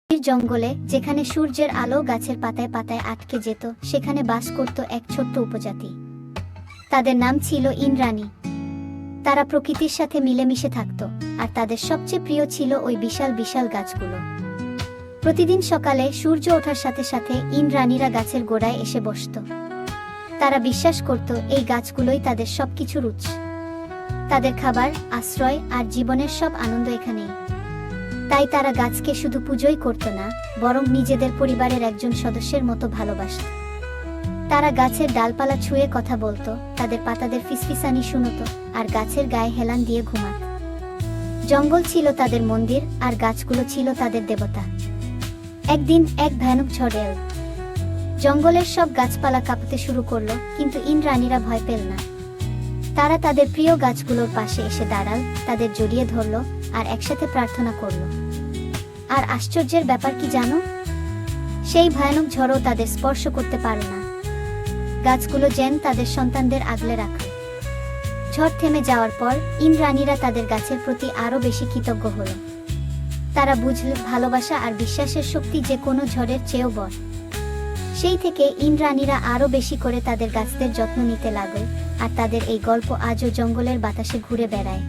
জঙ্গলে যেখানে সূর্যের আলো গাছের পাতায় পাতায় আটকে যেত, সেখানে বাস করত এক ছোট্ট উপজাতি। তাদের নাম ছিল ইন্দ্রাণী। তারা প্রকৃতির সাথে মিলেমিশে থাকত, আর তাদের সবচেয়ে প্রিয় ছিল ওই বিশাল বিশাল গাছগুলো। প্রতিদিন সকালে সূর্য ওঠার সাথে সাথে ইন্দ্রাণীরা গাছের গোড়ায় এসে বসত। তারা বিশ্বাস করত এই গাছগুলোই তাদের সবকিছুর উৎস। তাদের খাবার, আশ্রয় আর জীবনের সব আনন্দ এখানেই। তাই তারা গাছকে শুধু পুজোই করত না, বরং নিজেদের পরিবারের একজন সদস্যের মতো ভালোবাসত। তারা গাছের ডালপালা ছুঁয়ে কথা বলতো, তাদের পাতাদের ফিসফিসানি শুনত, আর গাছের গায়ে হেলান দিয়ে ঘুমাত। জঙ্গল ছিল তাদের মন্দির, আর গাছগুলো ছিল তাদের দেবতা। একদিন এক ভয়ানক ঝড় এল। জঙ্গলের সব গাছপালা কাঁপতে শুরু করলো, কিন্তু ইন্দ্রাণীরা ভয় পেল না। তারা তাদের প্রিয় গাছগুলোর পাশে এসে দাঁড়াল, তাদের জড়িয়ে ধরল, আর একসাথে প্রার্থনা করল। আর আশ্চর্যের ব্যাপার কি জানো? সেই ভয়ানক ঝড়ও তাদের স্পর্শ করতে পারল না। গাছগুলো যেন তাদের সন্তানদের আগলে রাখল। ঝড় থেমে যাওয়ার পর ইন্দ্রাণীরা তাদের গাছের প্রতি আরো বেশি কৃতজ্ঞ হল। তারা বুঝল ভালোবাসা আর বিশ্বাসের শক্তি যে কোনো ঝড়ের চেয়েও বড়। সেই থেকে ইন্দ্রাণীরা আরো বেশি করে তাদের গাছদের যত্ন নিতে লাগল, আর তাদের এই গল্প আজও জঙ্গলের বাতাসে ঘুরে বেড়ায়।